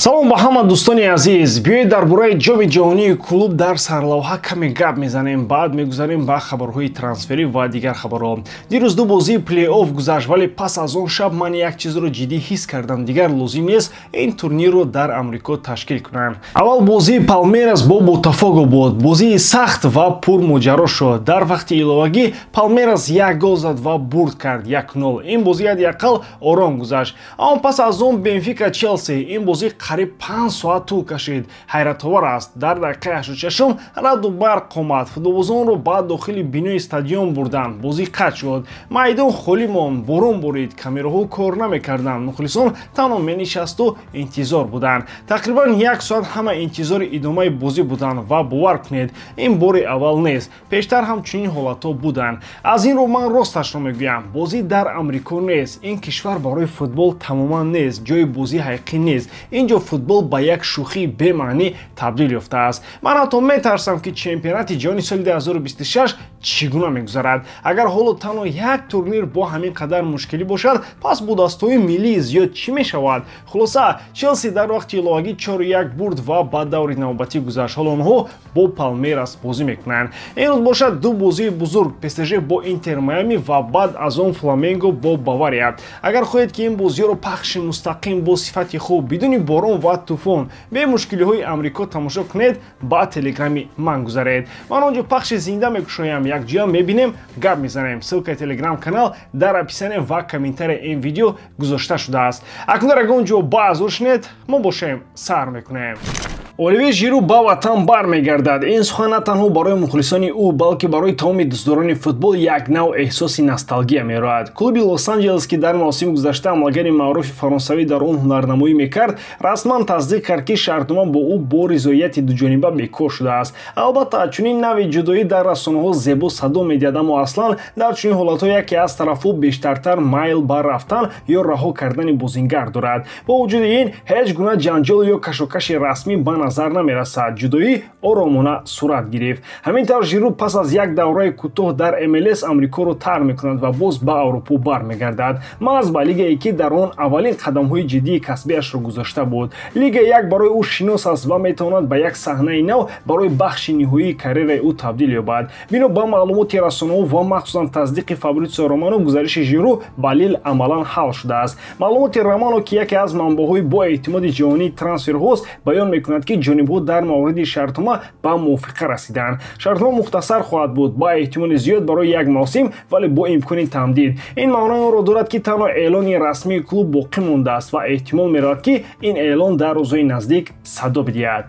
салом ба ҳама дӯстони азиз. биёед дар бораи ҷоми ҷаҳонии клуб дар сарлавҳа каме гап мезанем, баъд мегузарем ба хабарҳои трансферӣ ва дигар хабарҳо. дирӯз ду бозии плей-офф гузашт, вале пас аз он шаб ман як чизро ҷиддӣ ҳис кардам. дигар лозим нест ин турнирро дар амрико ташкил кунанд. аввал бозии Палмерас бо Ботафого буд. бозии сахт ва пурмоҷаро шуд. дар вақти иловагӣ Палмерас як гол зад ва бурд кард 1-0. ин бозӣ ҳадиақал ором гузашт. аммо пас аз он Бенфика Челси, ин бозӣ қариб 5 соат тӯл кашид. ҳайратовар аст, дар дақиқаи 86 раъду барқ омад. футболбозонро ба дохили бинои стадион бурданд. бозӣ қатъ шуд. майдон холӣ монд, борон борид, камераҳо кор намекарданд. мухлисон танҳо менишасту интизор буданд. тақрибан 1 соат ҳама интизори идомаи бозӣ буданд ва бовар кунед, ин бори аввал нест. пештар ҳам чунин ҳолатҳо буданд. аз ин рӯ ман росташро мегӯям, бозӣ дар амрико нест. ин кишвар барои футбол тамоман нест, ҷои бозӣ ҳақиқӣ нест. инҷо футбол ба як шӯхии бемаънӣ табдил ёфтааст. ман ҳатто метарсам ки чемпионати ҷаҳони соли 2026 чӣ гуна мегузарад. агар ҳоло танҳо як турнир бо ҳамин қадар мушкилӣ бошад, пас бо дастҳои миллии зиёд чӣ мешавад? хулоса, челси дар вақти иловагӣ 4-1 бурд ва ба даври навбатӣ гузашт. ҳоло онҳо бо Палмерас бозӣ мекунанд. имрӯз бошад ду бозии бузург, ПСЖ бо Интер Майами ва баъд аз он Фламенго бо Бавария. агар хоҳед ки ин бозиҳоро пахши мустақим бо сифати хуб бидуни борон ва тӯфон бе мушкилиҳои амрико тамошо кунед, ба телеграми ман гузаред. ман он ҷо пахши зинда мекушоям, якҷоя мебинем, гап мезанем. ссилкаи телеграм канал дар описание ва комментарияи ин видео гузошта шудааст. акнун дар он ҷо баъз шунед, мо бошем сар мекунем. оливе Жиру ба ватан бармегардад. ин сухан на танҳо барои мухлисони ӯ, балки барои тамоми дӯстдорони футбол як нав эҳсоси носталгия мерояд. клуби Лос-Анҷелес, ки дар мавсими гузашта амалгари маъруфи фаронсавӣ дар он ҳунарнамоӣ мекард, расман тасдиқ кард ки шартнома бо ӯ бо ризояти дуҷониба бекор шудааст. албатта чунин нави ҷудоӣ дар расонаҳо зебо садо медиҳад, аммо аслан дар чунин ҳолатҳо яке аз тарафҳо бештартар майл ба рафтан ё раҳо кардани бозингар дорад. бо вуҷуди ин ҳеҷ гуна ҷанҷол ё кашокаши расмӣ ба назар намерасад. ҷудоӣ оромона сурат гирифт. ҳамин тавр Жиру пас аз як давраи кӯтоҳ дар МЛС амрикоро тарк мекунад ва боз ба Аврупо бармегардад. маҳз ба лигае ки дар он аввалин қадамҳои ҷиддии касбиашро гузошта буд. лига як барои ӯ шинос аст ва метавонад ба як саҳнаи нав барои бахши ниҳоии карьераи ӯ табдил ёбад. бино ба маълумоти расонаҳо ва махсусан тасдиқи Фабрицио Романо, гузариши Жиру ба Лил амалан ҳал шудааст. маълумоти Романо, ки яке аз манбаъҳои бо эътимоди ҷаҳонии трансферҳост, баён мекунад ки ҷонибҳо дар мавриди шартнома ба мувофиқа расиданд. шартнома мухтасар хоҳад буд, ба эҳтимоли зиёд барои як мавсим, вале бо имкони тамдид. ин маънои онро дорад ки танҳо эълони расмии клуб боқӣ мондааст ва эҳтимол меравад ки ин эълон дар рӯзҳои наздик садо бидиҳад.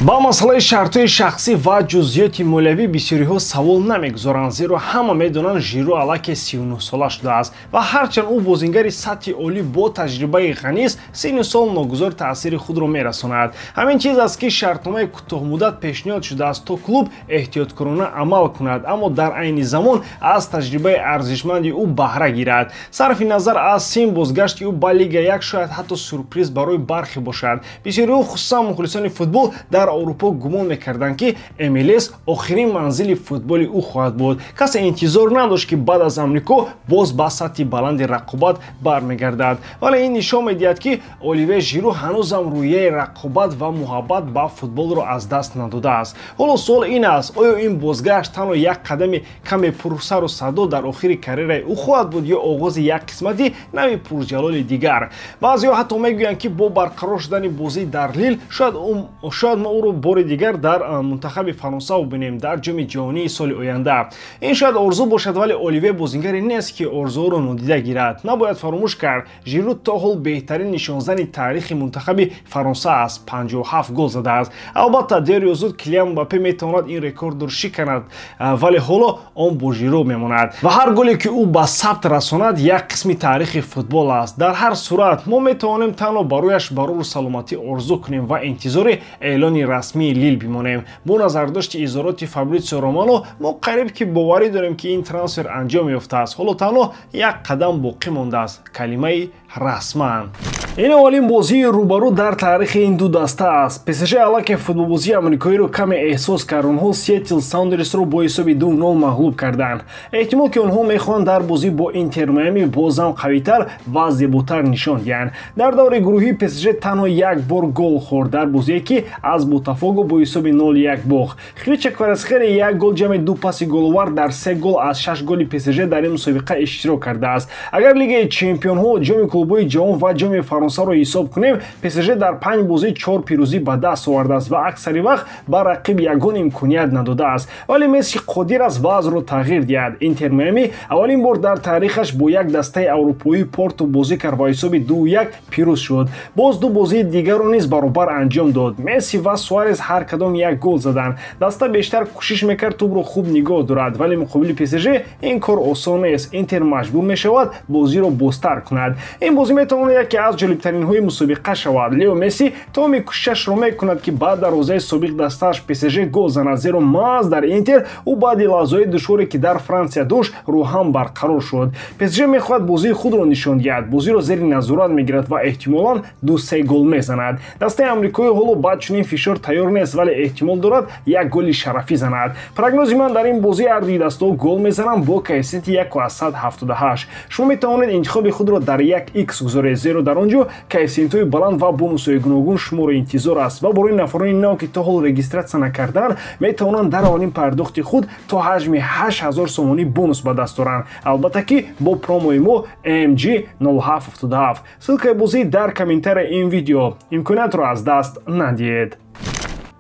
ба масъалаи шартҳои шахсӣ ва ҷузъиёти молиявӣ бисёриҳо савол намегузоранд, зеро ҳама медонанд Жиру аллаке 39 сола шудааст ва ҳарчанд ӯ бозингари сатҳи олӣ бо таҷрибаи ғанист, синни сол ногузор таъсири худро мерасонад. ҳамин чиз аст ки шартномаи кӯтоҳмуддат пешниҳод шудааст то клуб эҳтиёткорона амал кунад, аммо дар айни замон аз таҷрибаи арзишманди ӯ баҳра гирад. сарфи назар аз син бозгашти ӯ ба Лига 1 шояд ҳатто сюрприз барои бархе бошад. бисёриҳо хусусан мухлисони футбол дар Аврупо гумон мекарданд ки МЛС охирин манзили футболи ӯ хоҳад буд. касе интизор надошт ки баъд аз амрико боз ба сатҳи баланди рақобат бармегардад. вале ин нишон медиҳад ки оливе Жиру ҳанӯзам рӯяи рақобат ва муҳаббат ба футболро аз даст надодааст. ҳоло суол ин аст, оё ин бозгашт танҳо як қадами каме пурсару садо дар охири карьераи ӯ хоҳад буд ё оғози як қисмати нави пурҷалоли дигар? баъзеҳо ҳатто мегӯянд ки бо барқарор шудани бозӣ дар Лил шояд мо ӯро бори дигар дар мунтахаби Фаронса бинем дар ҷоми ҷаҳонии соли оянда. ин шояд орзу бошад, вале оливе бозингаре нест ки орзуҳоро нодида гирад. набояд фаромӯш кард, Жиру то ҳол беҳтарин нишонзани таърихи мунтахаби Фаронса аст, 57 гол задааст. албатта дер ё зуд Килиан Мбаппе метавонад ин рекордро шиканад, вале ҳоло он бо Жиру мемонад ва ҳар голе ки ӯ ба сабт расонад як қисми таърихи футбол аст. дар ҳар сурат мо метавонем танҳо барояш барору саломатӣ орзу кунем ва интизори эълони расмии Лил бимонем. бо назардошти изороти Фабрицио Романо мо қариб ки боварӣ дорем ки ин трансфер анҷом ёфтааст. ҳоло танҳо як қадам боқӣ мондааст, калимаи расман. ин аввалин бозии рӯбарӯ дар таърихи ин ду даста аст. ПСЖ аллакай футболбозии амрикоиро каме эҳсос кард. Онҳо Сиэтл Саундерсро бо ҳисоби 2-0 мағлуб карданд. эҳтимол ки онҳо мехоҳанд дар бозӣ бо Интер Майами бозам қавитар ва зеботар нишон диҳанд. дар даври гурӯҳӣ ПСЖ танҳо як бор гол хӯрд дар бозие ки аз Ботафого бо ҳисоби 0-1 бохт. Хрича Кварацхелия як гол ҷамъи 2 паси головар дар 3 гол аз 6 голи ПСЖ дар ин мусобиқа иштирок кардааст. Агар Лигаи Чемпионҳо, ҷоми клубҳои ҷаҳон ва ҷоми Фаронсаро ҳисоб кунем, ПСЖ дар 5 бозӣ 4 пирӯзӣ ба даст овардааст ва аксари вақт ба рақиб ягон имконият надодааст. Вале Месси қодир аст вазъро тағйир диҳад. Интер Майами аввалин бор дар таърихаш бо як дастаи аврупоӣ Порту бозӣ кард ва ҳисоби 2-1 пирӯз шуд. Боз ду бозии дигарро низ баробар анҷом дод. Месси ва Суарес ҳар кадом як гол заданд. Даста бештар кӯшиш мекард тӯбро хуб нигоҳ дорад, вале муқобили ПСЖ ин кор осон нест. Интер маҷбур мешавад бозиро бозтар кунад. ин бозӣ метавонад яке аз ҷолибтаринҳои мусобиқа шавад. Лео Месси тамоми кӯшишашро мекунад ки ба дарвозаи собиқ дастааш ПСЖ гол занад, зеро маҳз дар Интер ӯ баъди лаҳзаҳои душворе ки дар Франсия дошт рӯҳам барқарор шуд. ПСЖ мехоҳад бозии худро нишон диҳад, бозиро зери назорат мегирад ва эҳтимолан 2-3 гол мезанад. Дастаи амрикоӣ ҳоло ба чунин фишор тайёр нест, вале эҳтимол дорад як голи шарафӣ занад. Прогнози ман дар ин бозӣ ҳар дуи дастоҳо гол мезананд бо коэффициенти 1,78. шумо метавонед интихоби худро дар 1x гузоред, зеро дар он ҷо коэффициентҳои баланд ва бонусҳои гуногун шуморо интизор аст ва барои нафарони нав ки то ҳол регистратсия накардаанд метавонанд дар аввалин пардохти худ то ҳаҷми 8000 сомонӣ бонус ба даст оранд, албатта ки бо промои мо AMG 0777. ссилкаи бозӣ дар комментарияи ин видео. имкониятро аз даст надиҳед.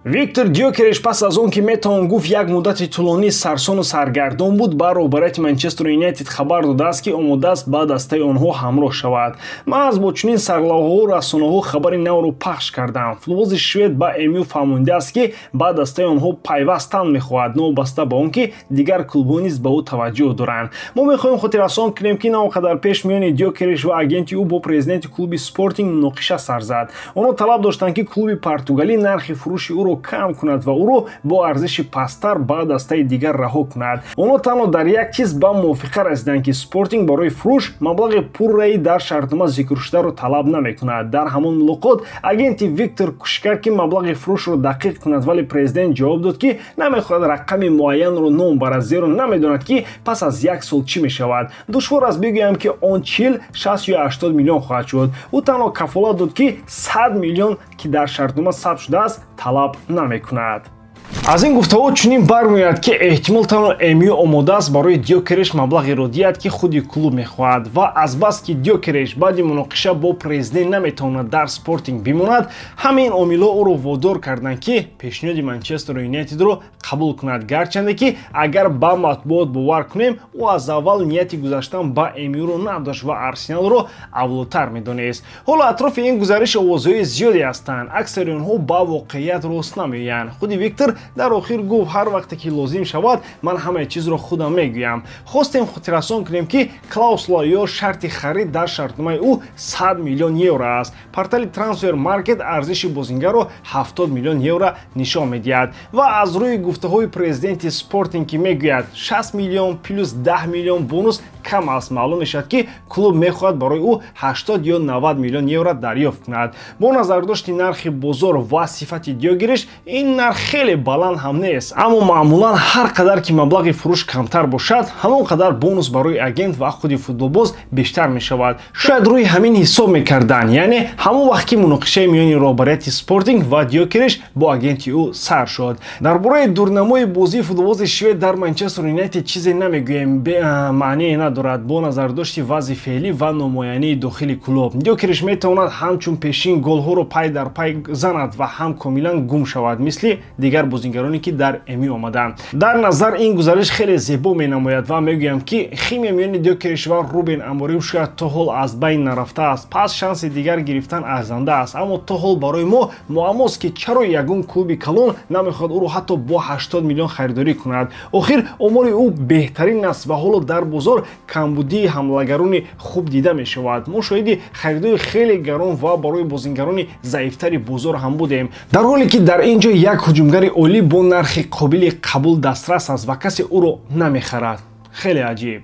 Виктор Дёкереш пас аз он ки метавон гуфт як муддати тӯлонӣ сарсону саргардон буд, ба роҳбарияти Манчестер Юнайтед хабар додааст ки омодааст ба дастаи онҳо ҳамроҳ шавад. Маҳз бо чунин сарлавҳаҳо расонаҳо хабари навро пахш карданд. Футболбози швед ба МЮ фаҳмондааст ки ба дастаи онҳо пайвастан мехоҳад, новобаста ба он ки дигар клубҳо низ ба ӯ таваҷҷӯҳ доранд. мо мехоҳем хотиррасон кунем ки на он қадар пеш миёни Дёкереш ва агенти ӯ бо президенти клуби Спортинг муноқиша сар зад. онҳо талаб доштанд ки клуби португалӣ нархи фурӯши ӯро кам кунад ва ӯро бо арзиши пасттар ба дастаи дигар раҳо кунад. онҳо танҳо дар як чиз ба мувофиқа расиданд ки Спортинг барои фурӯш маблағи пурраи дар шартнома зикршударо талаб намекунад. дар ҳамон мулоқот агенти Виктор кӯшиш кард ки маблағи фурӯшро дақиқ кунад, вале президент ҷавоб дод ки намехоҳад рақами муайянро ном барад, зеро намедонад ки пас аз як сол чӣ мешавад. душвор аст бигӯям ки он 40, 60 ё 80 миллион хоҳад шуд. ӯ танҳо кафолат дод ки 100 миллион ки дар шартнома сабт шудааст талаб намекунад. аз ин гуфтаҳо чунин бармеояд ки эҳтимол танҳо МЮ омодааст барои Дёкереш маблағеро диҳад ки худи клуб мехоҳад ва азбас ки Дёкереш баъди муноқиша бо президент наметавонад дар Спортинг бимонад, ҳамаин омилҳо ӯро водор карданд ки пешниҳоди Манчестер Юнайтедро қабул кунад, гарчанде ки агар ба матбуот бовар кунем, ӯ аз аввал нияти гузаштан ба МЮро надошт ва Арсеналро авлотар медонист. ҳоло атрофи ин гузариш овозҳои зиёде ҳастанд. аксари онҳо ба воқеият рост намеоянд. худи Виктор дар охир гуфт ҳар вақте ки лозим шавад ман ҳамаи чизро худам мегӯям. хостем хотиррасон кунем ки клаусула ё шарти харид дар шартномаи ӯ 100 миллион евро аст. портали трансфер маркет арзиши бозингарро 70 миллион евро нишон медиҳад ва аз рӯи гуфтаҳои президенти Спортинг ки мегӯяд 60 миллион плюс 10 миллион бонус кам аст, маълум мешавад ки клуб мехоҳад барои ӯ 80 ё 90 миллион евро дарёфт кунад. бо назардошти нархи бозор ва сифати Дёкереш ин нарх хеле баланд ҳам нест, аммо маъмулан ҳар қадар ки маблағи фурӯш камтар бошад, ҳамон қадар бонус барои агент ва худи футболбоз бештар мешавад. шояд рӯи ҳамин ҳисоб мекарданд, яъне ҳамон вақт ки муноқишаи миёни роҳбарияти Спортинг ва Дёкереш бо агенти ӯ сар шуд. дар бораи дурнамои бозии футболбози швед дар Манчестер Юнайтед чизе намегӯем, маъние надорад бо назардошти вазъи феълӣ ва номоянии дохили клуб. Дёкереш метавонад ҳамчун пешин голҳоро пай дар пай занад ва ҳам комилан гум шавад, мисли дигар бозингароне ки дар МЮ омаданд. дар назар ин гузариш хеле зебо менамояд ва мегӯям ки химия миёни Дёкереш ва Рубен Аморим шояд то ҳол аз байн нарафтааст. пас шанси дигар гирифтан арзанда аст, аммо то ҳол барои мо муаммост ки чаро ягон клуби калон намехоҳад ӯро ҳатто бо 80 миллион харидорӣ кунад. охир омори ӯ беҳтарин аст ва ҳоло дар бозор камбудии ҳамлагарони хуб дида мешавад. мо шоҳиди харидои хеле гарон ва барои бозингарони заифтари бозор ҳам будем, дар ҳоле ки дар ин ҷо як ҳуҷумгари олӣ бо нархи қобили қабул дастрас аст ва касе ӯро намехарад. хеле аҷиб.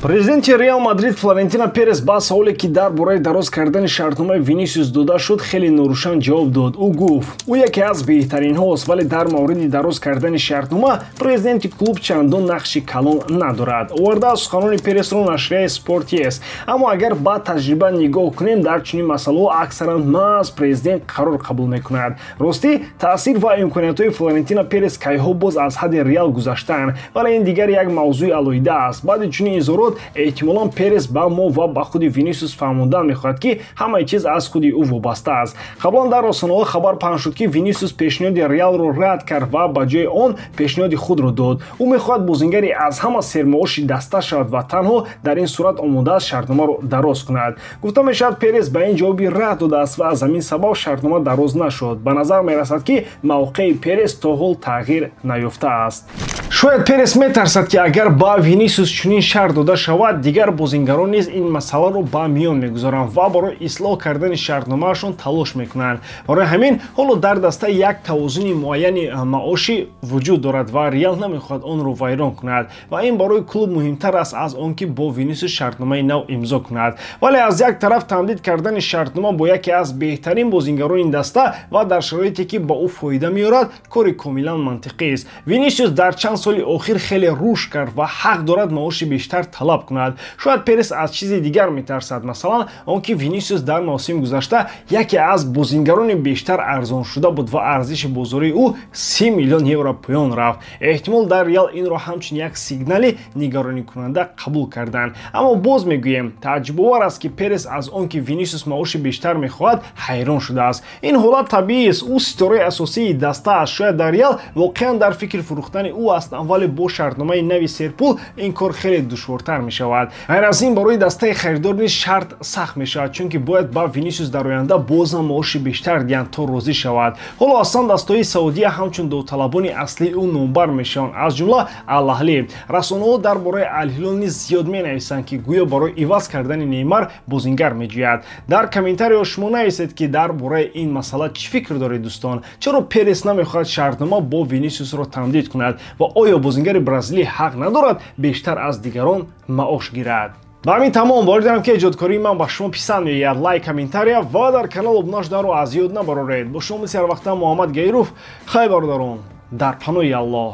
Президенти Реал Мадрид Флорентина Перес ба саволе ки дар бораи дароз кардани шартномаи Винисиус дода шуд хеле норӯшан ҷавоб дод. Ӯ гуфт ӯ яке аз беҳтаринҳост, вале дар мавриди дароз кардани шартнома президенти клуб чандон нақши калон надорад. Оварда суханони Пересро нашрияи Спортиес. Аммо агар ба таҷриба нигоҳ кунем, дар чунин масъалаҳо аксаран маҳз президент қарор қабул мекунад. Ростӣ таъсир ва имкониятҳои Флорентина Перес кайҳо боз аз ҳадди Реал гузаштаанд, вале ин дигар як мавзӯи алоҳида аст. Баъди чунин изҳорот эҳтимолан Перес ба мо ва ба худи Винисиус фаҳмондан мехоҳад ки ҳамаи чиз аз худи ӯ вобаста аст. Қаблан дар расонаҳо хабар паҳн шуд ки Винисиус пешниҳоди Реалро рад кард ва ба ҷои он пешниҳоди худро дод. Ӯ мехоҳад бозингари аз ҳама сермаоши даста шавад ва танҳо дар ин сурат омода аст шартномаро дароз кунад. Гуфта мешавад Перес ба ин ҷавоби рад додааст ва аз ҳамин сабаб шартнома дароз нашуд. Ба назар мерасад ки мавқеи Перес то ҳол тағйир наёфтааст. Шояд Перес метарсад ки агар ба Винисиус чунин шарт дода шавад, дигар бозингарон низ ин масъаларо ба миён мегузоранд ва барои ислоҳ кардани шартномаашон талош мекунанд. Барои ҳамин ҳоло дар даста як тавозуни муайяни маошӣ вуҷуд дорад ва Реал намехоҳад онро вайрон кунад ва ин барои клуб муҳимтар аст аз он ки бо Винисиус шартномаи нав имзо кунад. Вале аз як тараф тамдид кардани шартнома бо яке аз беҳтарин бозингарони ин даста ва дар шароите ки ба ӯ фоида меорад кори комилан мантиқист. Винисиус дар чанд соли охир хеле рушд кард ва ҳақ дорад маоши бештар талаб кунад. Шояд Перес аз чизи дигар метарсад, масалан он ки Винисиус дар мавсими гузашта яке аз бозингарони бештар арзоншуда буд ва арзиши бозории ӯ 30 миллион евро поён рафт. Эҳтимол дар Реал инро ҳамчун як сигнали нигароникунанда қабул карданд. Аммо боз мегӯем, тааҷҷубовар аст ки Перес аз он ки Винисиус маоши бештар мехоҳад ҳайрон шудааст. Ин ҳолат табиист, ӯ ситораи асосии даста аст. Шояд дар Реал воқеан дар фикри фурӯхтани ӯ ҳастанд, вале бо шартномаи нави серпул ин кор хеле душвортар мешавад. Ғайр аз ин барои дастаи харидор низ шарт сахт мешавад, чунки бояд ба Винисиус дар оянда бозам маоши бештар диҳанд то розӣ шавад. Ҳоло аслан дастаҳои Саудия ҳамчун довталабони аслии ӯ номбар мешаванд, аз ҷумла Ал-Аҳлӣ. Расонаҳо дар бораи Ал-Ҳилол низ зиёд менависанд ки гӯё барои иваз кардани Неймар бозингар меҷӯяд. Дар комментариҳо шумо нависед ки дар бораи ин масъала чӣ фикр доред дӯстон? Чаро Перес намехоҳад шартнома бо Винисиусро тамдид кунад ва оё бозингари бразилӣ ҳақ надорад бештар аз дигарон маош гирад? Ба ҳамин тамом воридам ки эҷодкории ман ба шумо писанд меояд. Лайк, комментария ва дар канал обуна шуданро аз ёд набароред. Бо шумо мисли ҳар вақта Муҳаммад Гайруф. Хай бародарон, дар паноҳи Аллоҳ.